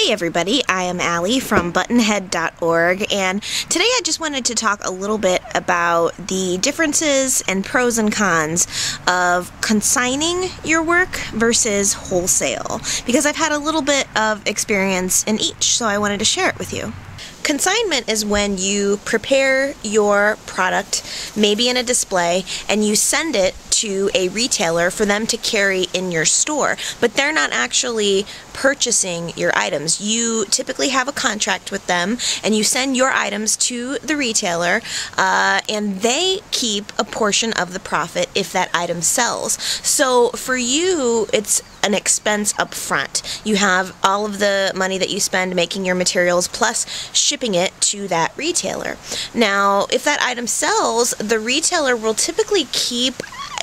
Hey everybody, I am Allie from Buttonhead.org, and today I just wanted to talk a little bit about the differences and pros and cons of consigning your work versus wholesale, because I've had a little bit of experience in each, so I wanted to share it with you. Consignment is when you prepare your product, maybe in a display, and you send it to a retailer for them to carry in your store, but they're not actually purchasing your items. You typically have a contract with them, and you send your items to the retailer, and they keep a portion of the profit if that item sells. So for you, it's an expense up front. You have all of the money that you spend making your materials plus shipping it to that retailer. Now, if that item sells, the retailer will typically keep,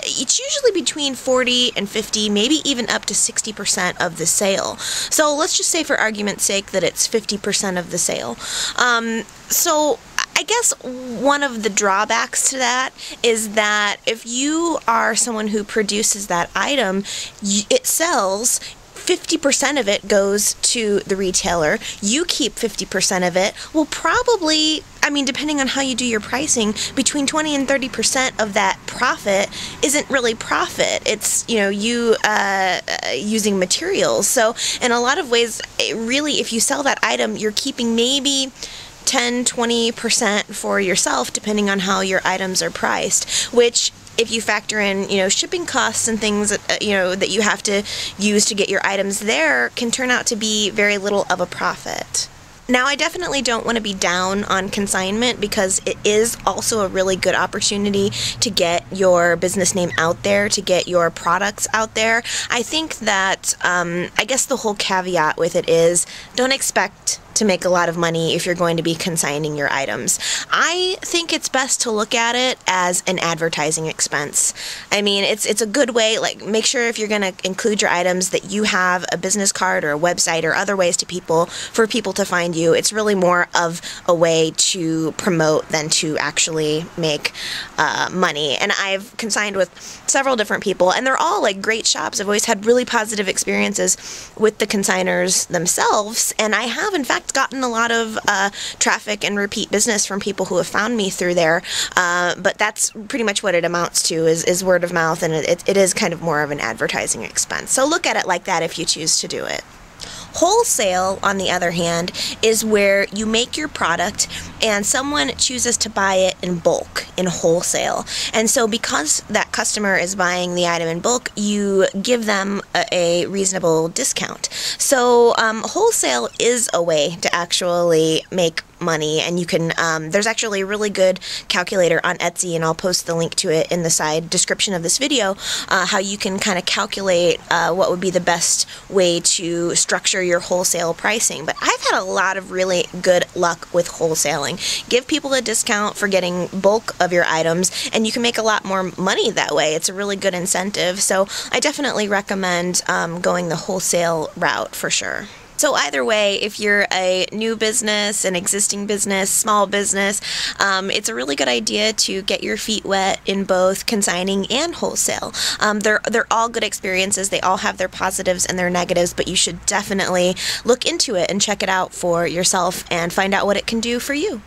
it's usually between 40 and 50, maybe even up to 60% of the sale. So let's just say for argument's sake that it's 50% of the sale. So I guess one of the drawbacks to that is that if you are someone who produces that item, it sells, 50% of it goes to the retailer, you keep 50% of it, well probably, I mean, depending on how you do your pricing, between 20 and 30% of that profit isn't really profit. It's, you know, you using materials. So in a lot of ways, really, if you sell that item, you're keeping maybe 10-20% for yourself, depending on how your items are priced, which if you factor in, you know, shipping costs and things that, you know, that you have to use to get your items there, can turn out to be very little of a profit. Now, I definitely don't want to be down on consignment because it is also a really good opportunity to get your business name out there, to get your products out there. I think that, I guess the whole caveat with it is don't expect to make a lot of money if you're going to be consigning your items. I think it's best to look at it as an advertising expense. I mean, it's a good way, like, make sure if you're going to include your items that you have a business card or a website or other ways for people to find you. It's really more of a way to promote than to actually make money. And I've consigned with several different people, and they're all like great shops. I've always had really positive experiences with the consigners themselves, and I have in fact gotten a lot of traffic and repeat business from people who have found me through there, but that's pretty much what it amounts to, is word of mouth, and it is kind of more of an advertising expense. So look at it like that if you choose to do it. Wholesale, on the other hand, is where you make your product and someone chooses to buy it in bulk, in wholesale. And so because that customer is buying the item in bulk, you give them a reasonable discount. So wholesale is a way to actually make money, and you can, there's actually a really good calculator on Etsy, and I'll post the link to it in the side description of this video, how you can kind of calculate what would be the best way to structure your wholesale pricing. But I've had a lot of really good luck with wholesaling. Give people a discount for getting bulk of your items, and you can make a lot more money that way. It's a really good incentive, so I definitely recommend going the wholesale route for sure. So either way, if you're a new business, an existing business, small business, it's a really good idea to get your feet wet in both consigning and wholesale. They're all good experiences. They all have their positives and their negatives, but you should definitely look into it and check it out for yourself and find out what it can do for you.